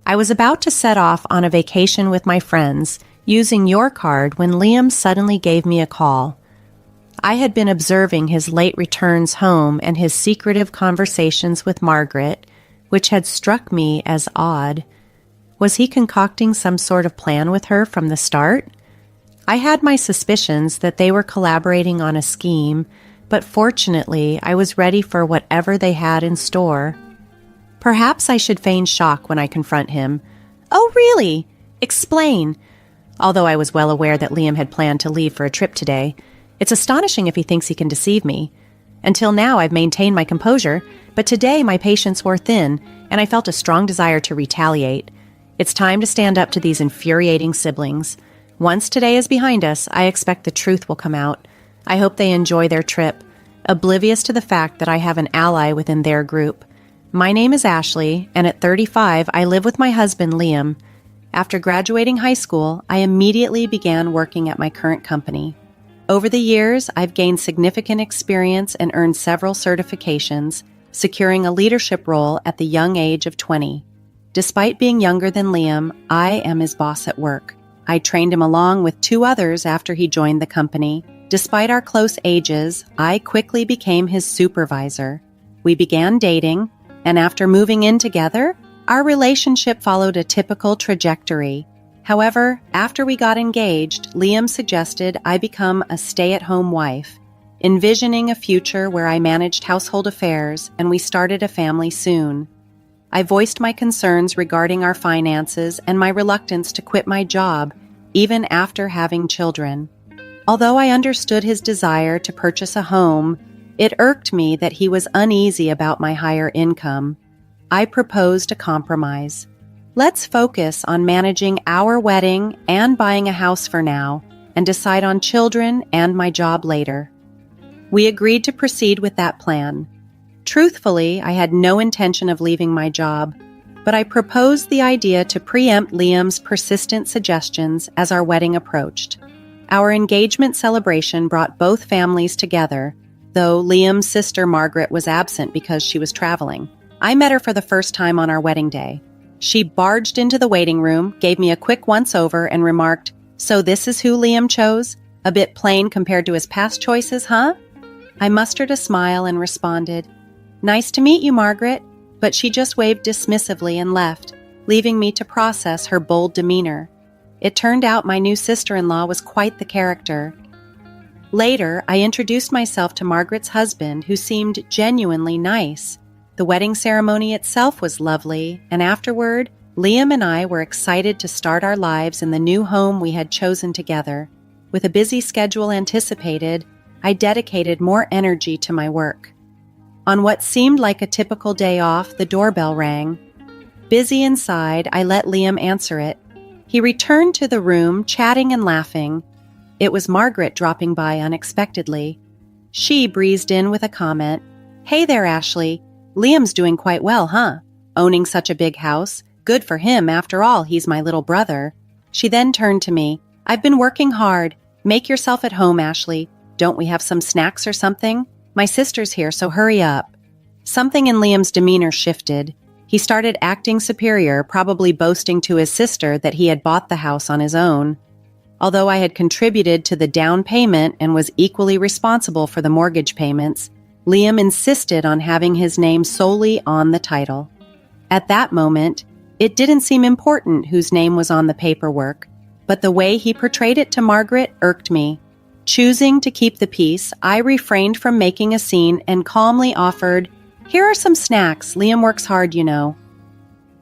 I was about to set off on a vacation with my friends, using your card when Liam suddenly gave me a call. I had been observing his late returns home and his secretive conversations with Margaret, which had struck me as odd. Was he concocting some sort of plan with her from the start? I had my suspicions that they were collaborating on a scheme, but fortunately I was ready for whatever they had in store. Perhaps I should feign shock when I confront him. "Oh, really? Explain." Although I was well aware that Liam had planned to leave for a trip today, it's astonishing if he thinks he can deceive me. Until now, I've maintained my composure, but today my patience wore thin, and I felt a strong desire to retaliate. It's time to stand up to these infuriating siblings. Once today is behind us, I expect the truth will come out. I hope they enjoy their trip, oblivious to the fact that I have an ally within their group. My name is Ashley, and at 35, I live with my husband, Liam. After graduating high school, I immediately began working at my current company. Over the years, I've gained significant experience and earned several certifications, securing a leadership role at the young age of 20. Despite being younger than Liam, I am his boss at work. I trained him along with 2 others after he joined the company. Despite our close ages, I quickly became his supervisor. We began dating, and after moving in together, our relationship followed a typical trajectory. However, after we got engaged, Liam suggested I become a stay-at-home wife, envisioning a future where I managed household affairs and we started a family soon. I voiced my concerns regarding our finances and my reluctance to quit my job, even after having children. Although I understood his desire to purchase a home, it irked me that he was uneasy about my higher income. I proposed a compromise. Let's focus on managing our wedding and buying a house for now, and decide on children and my job later. We agreed to proceed with that plan. Truthfully, I had no intention of leaving my job, but I proposed the idea to preempt Liam's persistent suggestions as our wedding approached. Our engagement celebration brought both families together, though Liam's sister Margaret was absent because she was traveling. I met her for the first time on our wedding day. She barged into the waiting room, gave me a quick once-over, and remarked, "So this is who Liam chose? A bit plain compared to his past choices, huh?" I mustered a smile and responded, "Nice to meet you, Margaret," but she just waved dismissively and left, leaving me to process her bold demeanor. It turned out my new sister-in-law was quite the character. Later, I introduced myself to Margaret's husband, who seemed genuinely nice. The wedding ceremony itself was lovely, and afterward, Liam and I were excited to start our lives in the new home we had chosen together. With a busy schedule anticipated, I dedicated more energy to my work. On what seemed like a typical day off, the doorbell rang. Busy inside, I let Liam answer it. He returned to the room, chatting and laughing. It was Margaret dropping by unexpectedly. She breezed in with a comment, "Hey there, Ashley. Liam's doing quite well, huh? Owning such a big house. Good for him, after all, he's my little brother." She then turned to me. "I've been working hard. Make yourself at home, Ashley. Don't we have some snacks or something? My sister's here, so hurry up." Something in Liam's demeanor shifted. He started acting superior, probably boasting to his sister that he had bought the house on his own. Although I had contributed to the down payment and was equally responsible for the mortgage payments, Liam insisted on having his name solely on the title. At that moment, it didn't seem important whose name was on the paperwork, but the way he portrayed it to Margaret irked me. Choosing to keep the peace, I refrained from making a scene and calmly offered, "Here are some snacks. Liam works hard, you know."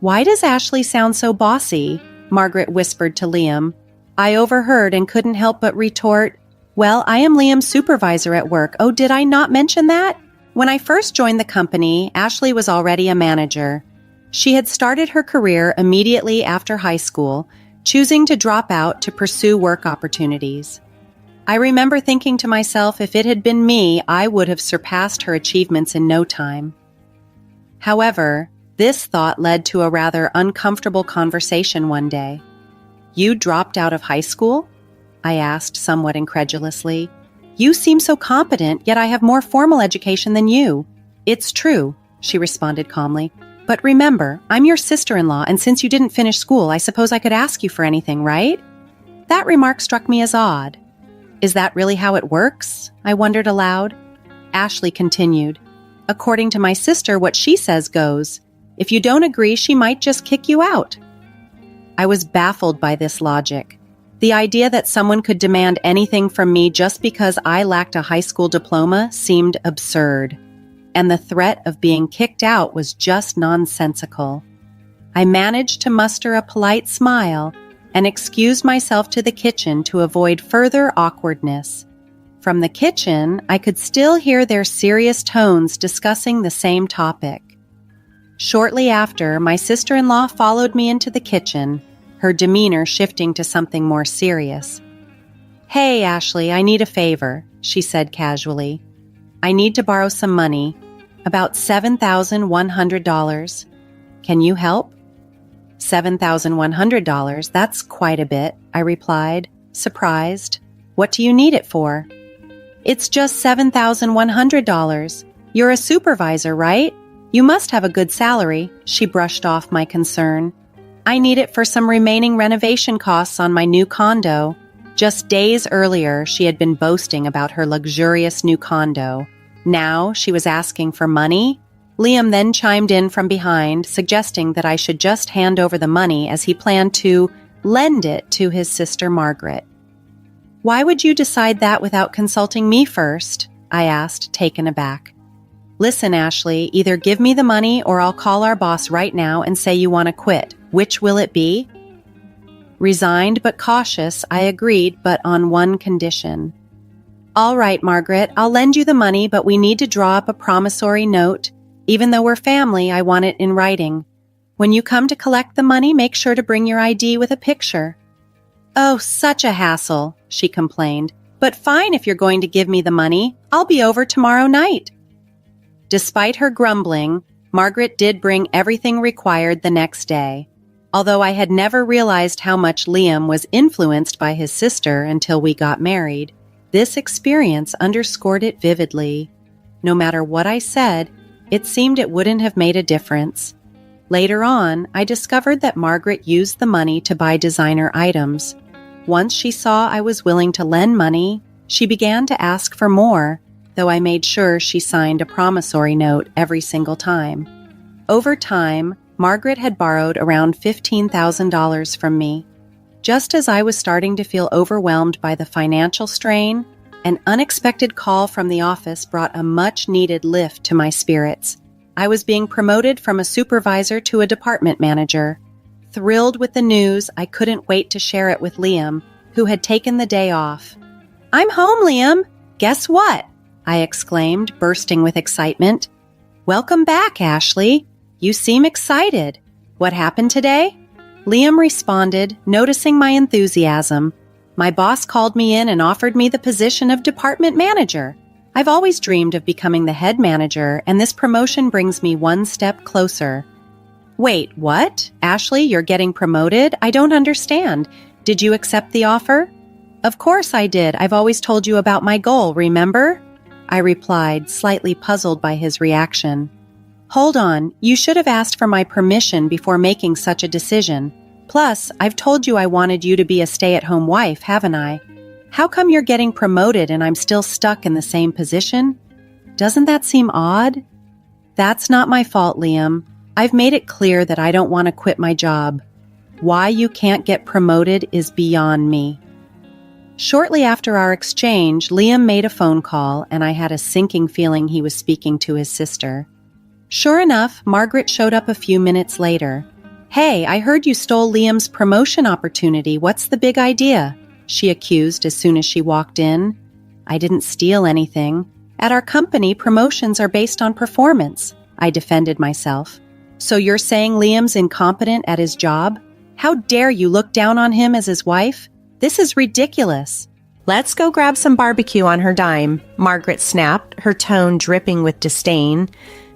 "Why does Ashley sound so bossy?" Margaret whispered to Liam. I overheard and couldn't help but retort, "Well, I am Liam's supervisor at work. Oh, did I not mention that?" When I first joined the company, Ashley was already a manager. She had started her career immediately after high school, choosing to drop out to pursue work opportunities. I remember thinking to myself, if it had been me, I would have surpassed her achievements in no time. However, this thought led to a rather uncomfortable conversation one day. "You dropped out of high school?" I asked somewhat incredulously. "You seem so competent, yet I have more formal education than you." "It's true," she responded calmly. But remember, I'm your sister-in-law, and since you didn't finish school, I suppose I could ask you for anything, right? That remark struck me as odd. Is that really how it works? I wondered aloud. Ashley continued. According to my sister, what she says goes. If you don't agree, she might just kick you out. I was baffled by this logic. The idea that someone could demand anything from me just because I lacked a high school diploma seemed absurd, and the threat of being kicked out was just nonsensical. I managed to muster a polite smile and excused myself to the kitchen to avoid further awkwardness. From the kitchen, I could still hear their serious tones discussing the same topic. Shortly after, my sister-in-law followed me into the kitchen, her demeanor shifting to something more serious. Hey, Ashley, I need a favor, she said casually. I need to borrow some money, about $7,100. Can you help? $7,100, that's quite a bit, I replied, surprised. What do you need it for? It's just $7,100. You're a supervisor, right? You must have a good salary, she brushed off my concern. I need it for some remaining renovation costs on my new condo. Just days earlier, she had been boasting about her luxurious new condo. Now she was asking for money? Liam then chimed in from behind, suggesting that I should just hand over the money as he planned to lend it to his sister Margaret. Why would you decide that without consulting me first? I asked, taken aback. Listen, Ashley, either give me the money or I'll call our boss right now and say you want to quit. Which will it be? Resigned but cautious, I agreed, but on one condition. All right, Margaret, I'll lend you the money, but we need to draw up a promissory note. Even though we're family, I want it in writing. When you come to collect the money, make sure to bring your ID with a picture. Oh, such a hassle, she complained. But fine if you're going to give me the money. I'll be over tomorrow night. Despite her grumbling, Margaret did bring everything required the next day. Although I had never realized how much Liam was influenced by his sister until we got married, this experience underscored it vividly. No matter what I said, it seemed it wouldn't have made a difference. Later on, I discovered that Margaret used the money to buy designer items. Once she saw I was willing to lend money, she began to ask for more, though I made sure she signed a promissory note every single time. Over time, Margaret had borrowed around $15,000 from me. Just as I was starting to feel overwhelmed by the financial strain, an unexpected call from the office brought a much-needed lift to my spirits. I was being promoted from a supervisor to a department manager. Thrilled with the news, I couldn't wait to share it with Liam, who had taken the day off. I'm home, Liam! Guess what? I exclaimed, bursting with excitement. Welcome back, Ashley. You seem excited. What happened today? Liam responded, noticing my enthusiasm. My boss called me in and offered me the position of department manager. I've always dreamed of becoming the head manager, and this promotion brings me one step closer. Wait, what? Ashley, you're getting promoted? I don't understand. Did you accept the offer? Of course I did. I've always told you about my goal, remember? I replied, slightly puzzled by his reaction. Hold on, you should have asked for my permission before making such a decision. Plus, I've told you I wanted you to be a stay-at-home wife, haven't I? How come you're getting promoted and I'm still stuck in the same position? Doesn't that seem odd? That's not my fault, Liam. I've made it clear that I don't want to quit my job. Why you can't get promoted is beyond me. Shortly after our exchange, Liam made a phone call, and I had a sinking feeling he was speaking to his sister. Sure enough, Margaret showed up a few minutes later. Hey, I heard you stole Liam's promotion opportunity. What's the big idea? She accused as soon as she walked in. I didn't steal anything. At our company, promotions are based on performance. I defended myself. So you're saying Liam's incompetent at his job? How dare you look down on him as his wife? This is ridiculous. Let's go grab some barbecue on her dime, Margaret snapped, her tone dripping with disdain.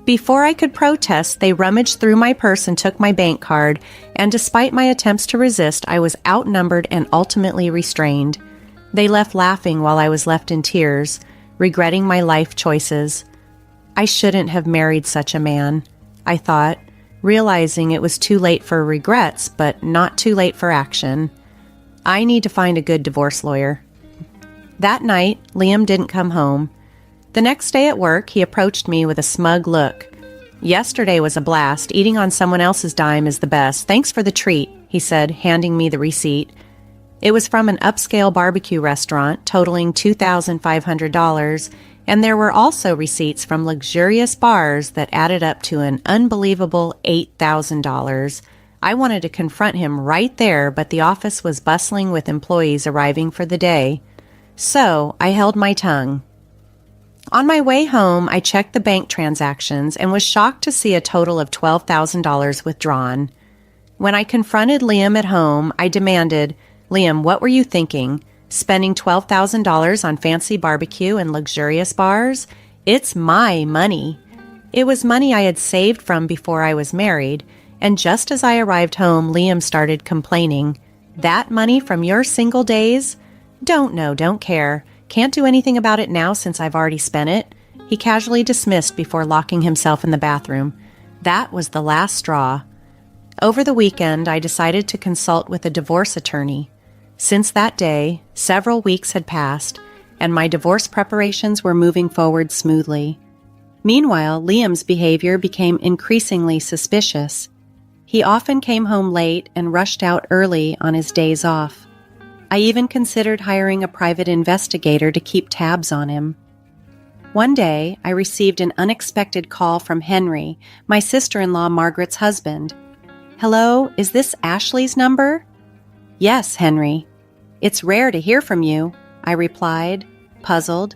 Before I could protest, they rummaged through my purse and took my bank card, and despite my attempts to resist, I was outnumbered and ultimately restrained. They left laughing while I was left in tears, regretting my life choices. I shouldn't have married such a man, I thought, realizing it was too late for regrets, but not too late for action. I need to find a good divorce lawyer. That night, Liam didn't come home. The next day at work, he approached me with a smug look. "Yesterday was a blast. Eating on someone else's dime is the best. Thanks for the treat," he said, handing me the receipt. It was from an upscale barbecue restaurant totaling $2,500, and there were also receipts from luxurious bars that added up to an unbelievable $8,000. I wanted to confront him right there, but the office was bustling with employees arriving for the day. So I held my tongue. On my way home, I checked the bank transactions and was shocked to see a total of $12,000 withdrawn. When I confronted Liam at home, I demanded, "Liam, what were you thinking? Spending $12,000 on fancy barbecue and luxurious bars? It's my money." It was money I had saved from before I was married, and just as I arrived home, Liam started complaining. "That money from your single days? Don't know, don't care. Can't do anything about it now since I've already spent it," he casually dismissed before locking himself in the bathroom. That was the last straw. Over the weekend, I decided to consult with a divorce attorney. Since that day, several weeks had passed, and my divorce preparations were moving forward smoothly. Meanwhile, Liam's behavior became increasingly suspicious. He often came home late and rushed out early on his days off. I even considered hiring a private investigator to keep tabs on him. One day, I received an unexpected call from Henry, my sister-in-law Margaret's husband. "Hello, is this Ashley's number?" "Yes, Henry." "It's rare to hear from you," I replied, puzzled.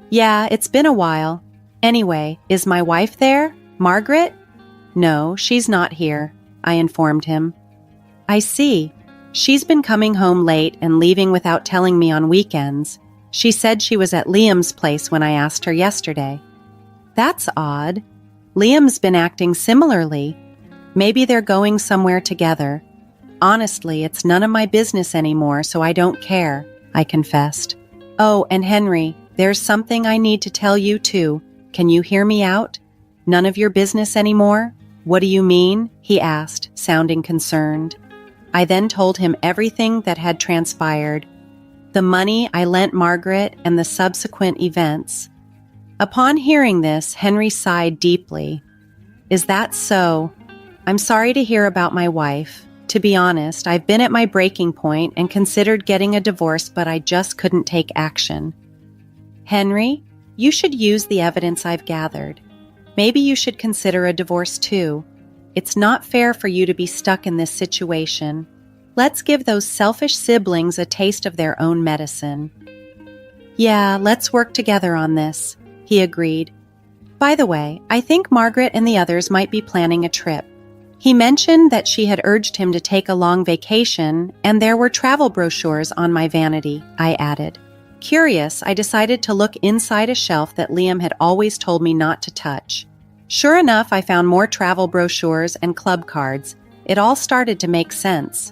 "Yeah, it's been a while. Anyway, is my wife there? Margaret?" "No, she's not here," I informed him. "I see. She's been coming home late and leaving without telling me on weekends. She said she was at Liam's place when I asked her yesterday." "That's odd. Liam's been acting similarly. Maybe they're going somewhere together. Honestly, it's none of my business anymore, so I don't care," I confessed. "Oh, and Henry, there's something I need to tell you too. Can you hear me out? None of your business anymore? What do you mean?" he asked, sounding concerned. I then told him everything that had transpired, the money I lent Margaret and the subsequent events. Upon hearing this, Henry sighed deeply. "Is that so? I'm sorry to hear about my wife. To be honest, I've been at my breaking point and considered getting a divorce, but I just couldn't take action." "Henry, you should use the evidence I've gathered. Maybe you should consider a divorce too. It's not fair for you to be stuck in this situation. Let's give those selfish siblings a taste of their own medicine." "Yeah, let's work together on this," he agreed. "By the way, I think Margaret and the others might be planning a trip. He mentioned that she had urged him to take a long vacation, and there were travel brochures on my vanity," I added. Curious, I decided to look inside a shelf that Liam had always told me not to touch. Sure enough, I found more travel brochures and club cards. It all started to make sense.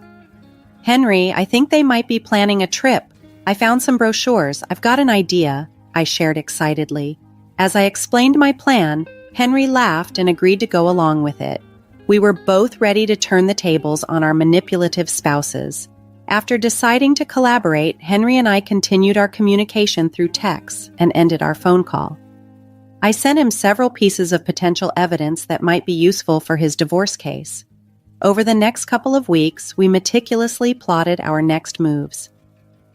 "Henry, I think they might be planning a trip. I found some brochures. I've got an idea," I shared excitedly. As I explained my plan, Henry laughed and agreed to go along with it. We were both ready to turn the tables on our manipulative spouses. After deciding to collaborate, Henry and I continued our communication through texts and ended our phone call. I sent him several pieces of potential evidence that might be useful for his divorce case. Over the next couple of weeks, we meticulously plotted our next moves.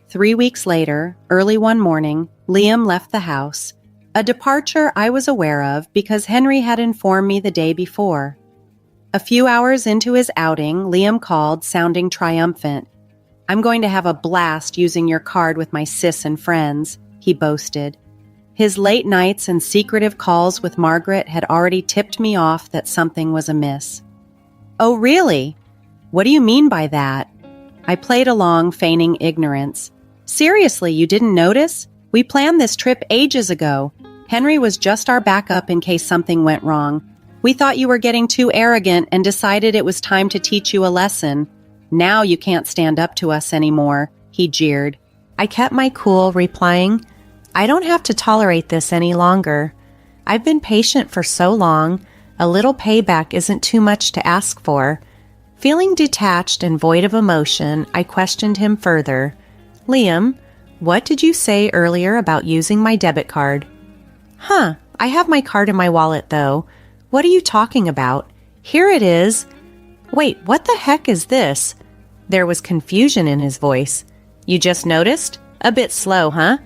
3 weeks later, early one morning, Liam left the house, a departure I was aware of because Henry had informed me the day before. A few hours into his outing, Liam called, sounding triumphant. "I'm going to have a blast using your card with my sis and friends," he boasted. His late nights and secretive calls with Margaret had already tipped me off that something was amiss. "Oh, really? What do you mean by that?" I played along, feigning ignorance. "Seriously, you didn't notice? We planned this trip ages ago. Henry was just our backup in case something went wrong. We thought you were getting too arrogant and decided it was time to teach you a lesson. Now you can't stand up to us anymore," he jeered. I kept my cool, replying, "I don't have to tolerate this any longer. I've been patient for so long. A little payback isn't too much to ask for. Feeling detached and void of emotion, I questioned him further. Liam, what did you say earlier about using my debit card? I have my card in my wallet, though. What are you talking about? Here it is. Wait, what the heck is this? There was confusion in his voice. You just noticed? A bit slow, huh?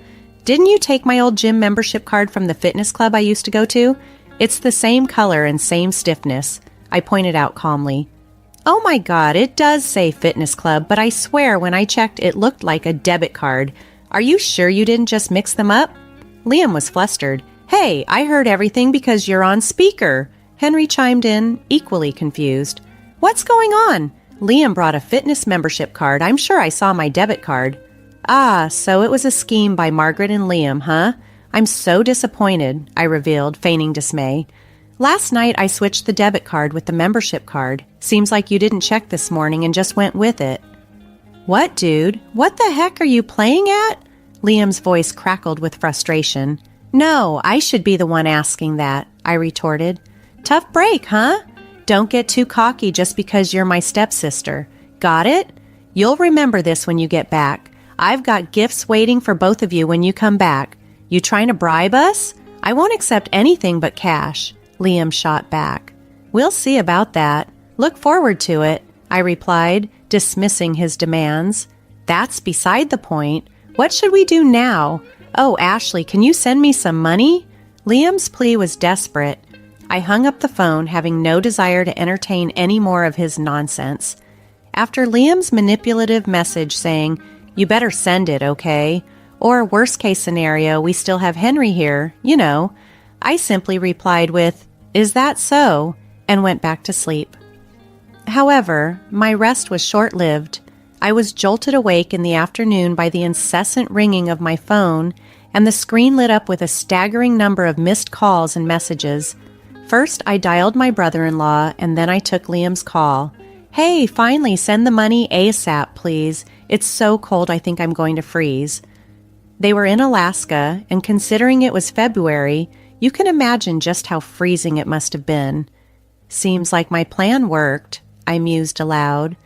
Didn't you take my old gym membership card from the fitness club I used to go to? It's the same color and same stiffness, I pointed out calmly. Oh my God, it does say fitness club, but I swear when I checked it looked like a debit card. Are you sure you didn't just mix them up? Liam was flustered. Hey, I heard everything because you're on speaker. Henry chimed in, equally confused. What's going on? Liam brought a fitness membership card. I'm sure I saw my debit card. Ah, so it was a scheme by Margaret and Liam, huh? I'm so disappointed, I revealed, feigning dismay. Last night I switched the debit card with the membership card. Seems like you didn't check this morning and just went with it. What, dude? What the heck are you playing at? Liam's voice crackled with frustration. No, I should be the one asking that, I retorted. Tough break, huh? Don't get too cocky just because you're my stepsister. Got it? You'll remember this when you get back. I've got gifts waiting for both of you when you come back. You trying to bribe us? I won't accept anything but cash, Liam shot back. We'll see about that. Look forward to it, I replied, dismissing his demands. That's beside the point. What should we do now? Oh, Ashley, can you send me some money? Liam's plea was desperate. I hung up the phone, having no desire to entertain any more of his nonsense. After Liam's manipulative message saying, you better send it, okay? Or worst case scenario, we still have Henry here, you know, I simply replied with, is that so? And went back to sleep. However, my rest was short-lived. I was jolted awake in the afternoon by the incessant ringing of my phone, and the screen lit up with a staggering number of missed calls and messages. First, I dialed my brother-in-law, and then I took Liam's call. Hey, finally, send the money ASAP, please. It's so cold I think I'm going to freeze. They were in Alaska, and considering it was February, you can imagine just how freezing it must have been. Seems like my plan worked, I mused aloud.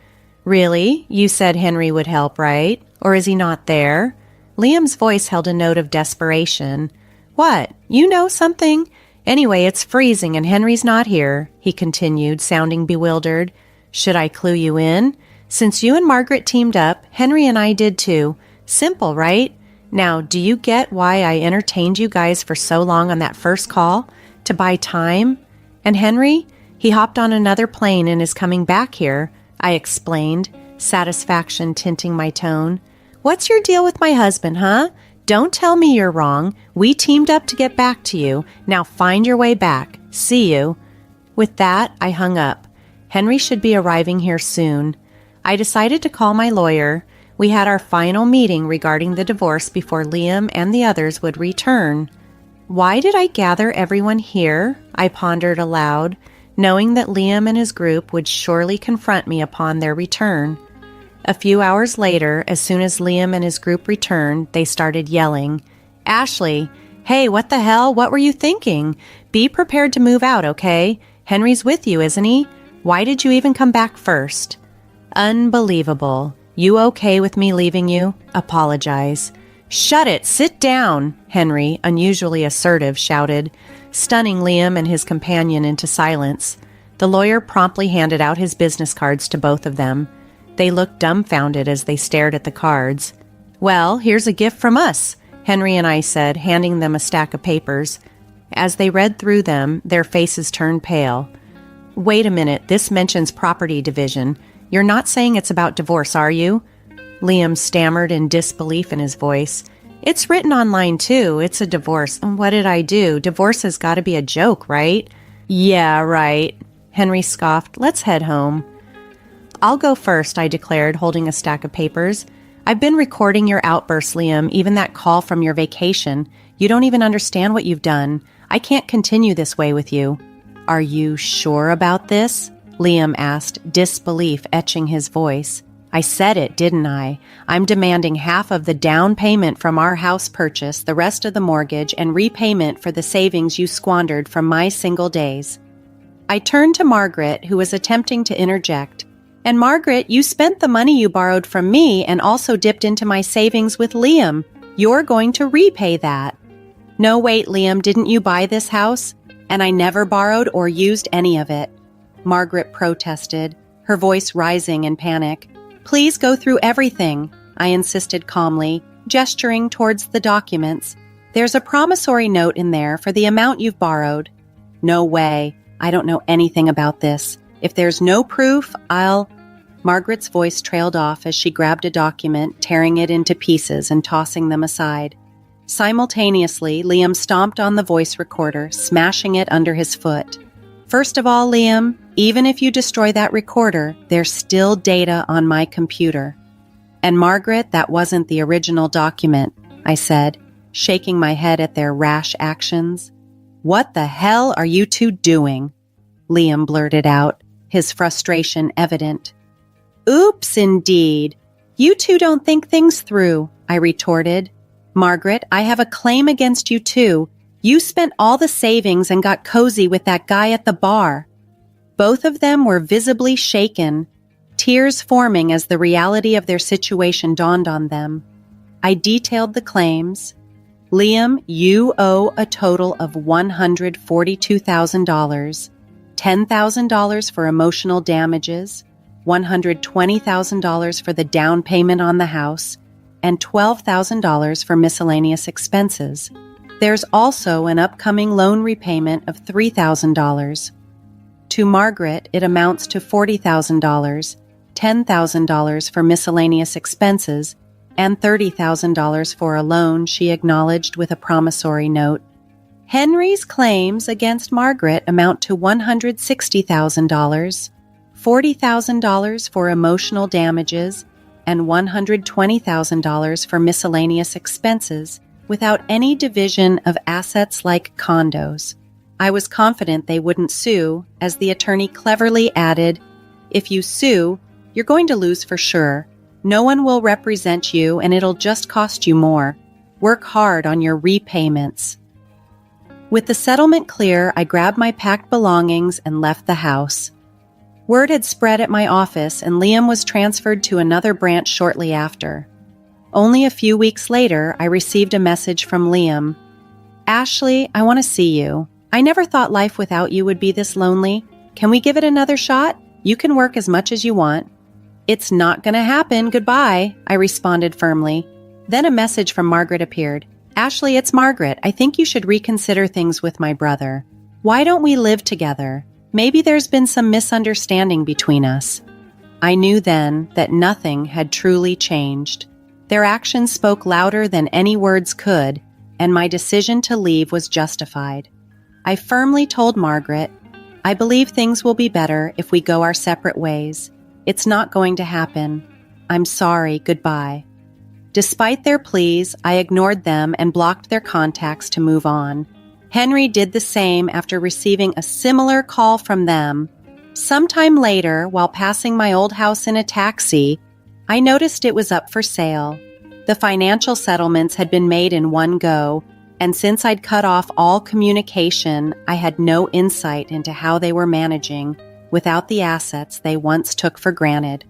Really? You said Henry would help, right? Or is he not there? Liam's voice held a note of desperation. What? You know something? Anyway, it's freezing and Henry's not here, he continued, sounding bewildered. Should I clue you in? Since you and Margaret teamed up, Henry and I did too. Simple, right? Now, do you get why I entertained you guys for so long on that first call? To buy time? And Henry? He hopped on another plane and is coming back here, I explained, satisfaction tinting my tone. What's your deal with my husband, huh? Don't tell me you're wrong. We teamed up to get back to you. Now find your way back. See you. With that, I hung up. Henry should be arriving here soon. I decided to call my lawyer. We had our final meeting regarding the divorce before Liam and the others would return. Why did I gather everyone here? I pondered aloud, knowing that Liam and his group would surely confront me upon their return. A few hours later, as soon as Liam and his group returned, they started yelling, Ashley, hey, what the hell? What were you thinking? Be prepared to move out, okay? Henry's with you, isn't he? Why did you even come back first? Unbelievable. You okay with me leaving you? Apologize. Shut it! Sit down! Henry, unusually assertive, shouted, stunning Liam and his companion into silence. The lawyer promptly handed out his business cards to both of them. They looked dumbfounded as they stared at the cards. Well, here's a gift from us, Henry and I said, handing them a stack of papers. As they read through them, their faces turned pale. Wait a minute, this mentions property division. You're not saying it's about divorce, are you? Liam stammered in disbelief in his voice. It's written online, too. It's a divorce. And what did I do? Divorce has got to be a joke, right? Yeah, right. Henry scoffed. Let's head home. I'll go first, I declared, holding a stack of papers. I've been recording your outbursts, Liam, even that call from your vacation. You don't even understand what you've done. I can't continue this way with you. Are you sure about this? Liam asked, disbelief etching his voice. I said it, didn't I? I'm demanding half of the down payment from our house purchase, the rest of the mortgage, and repayment for the savings you squandered from my single days. I turned to Margaret, who was attempting to interject. And Margaret, you spent the money you borrowed from me and also dipped into my savings with Liam. You're going to repay that. No, wait, Liam, didn't you buy this house? And I never borrowed or used any of it. Margaret protested, her voice rising in panic. Please go through everything, I insisted calmly, gesturing towards the documents. There's a promissory note in there for the amount you've borrowed. No way. I don't know anything about this. If there's no proof, Margaret's voice trailed off as she grabbed a document, tearing it into pieces and tossing them aside. Simultaneously, Liam stomped on the voice recorder, smashing it under his foot. First of all, Liam, even if you destroy that recorder, there's still data on my computer. And Margaret, that wasn't the original document, I said, shaking my head at their rash actions. What the hell are you two doing? Liam blurted out, his frustration evident. Oops, indeed. You two don't think things through, I retorted. Margaret, I have a claim against you too. You spent all the savings and got cozy with that guy at the bar. Both of them were visibly shaken, tears forming as the reality of their situation dawned on them. I detailed the claims. Liam, you owe a total of $142,000, $10,000 for emotional damages, $120,000 for the down payment on the house, and $12,000 for miscellaneous expenses. There's also an upcoming loan repayment of $3,000. To Margaret, it amounts to $40,000, $10,000 for miscellaneous expenses, and $30,000 for a loan she acknowledged with a promissory note. Henry's claims against Margaret amount to $160,000, $40,000 for emotional damages, and $120,000 for miscellaneous expenses, without any division of assets like condos. I was confident they wouldn't sue, as the attorney cleverly added, if you sue, you're going to lose for sure. No one will represent you, and it'll just cost you more. Work hard on your repayments. With the settlement clear, I grabbed my packed belongings and left the house. Word had spread at my office, and Liam was transferred to another branch shortly after. Only a few weeks later, I received a message from Liam. Ashley, I want to see you. I never thought life without you would be this lonely. Can we give it another shot? You can work as much as you want. It's not going to happen. Goodbye, I responded firmly. Then a message from Margaret appeared. Ashley, it's Margaret. I think you should reconsider things with my brother. Why don't we live together? Maybe there's been some misunderstanding between us. I knew then that nothing had truly changed. Their actions spoke louder than any words could, and my decision to leave was justified. I firmly told Margaret, I believe things will be better if we go our separate ways. It's not going to happen. I'm sorry, goodbye. Despite their pleas, I ignored them and blocked their contacts to move on. Henry did the same after receiving a similar call from them. Sometime later, while passing my old house in a taxi, I noticed it was up for sale. The financial settlements had been made in one go, and since I'd cut off all communication, I had no insight into how they were managing without the assets they once took for granted.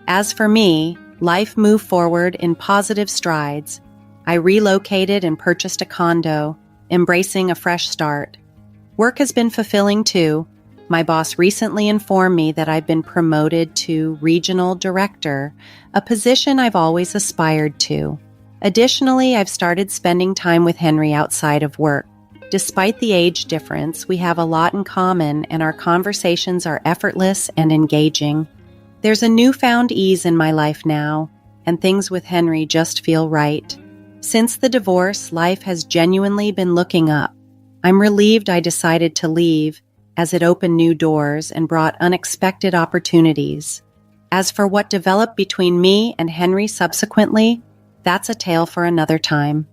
As for me, life moved forward in positive strides. I relocated and purchased a condo, embracing a fresh start. Work has been fulfilling too. My boss recently informed me that I've been promoted to regional director, a position I've always aspired to. Additionally, I've started spending time with Henry outside of work. Despite the age difference, we have a lot in common, and our conversations are effortless and engaging. There's a newfound ease in my life now, and things with Henry just feel right. Since the divorce, life has genuinely been looking up. I'm relieved I decided to leave, as it opened new doors and brought unexpected opportunities. As for what developed between me and Henry subsequently, that's a tale for another time.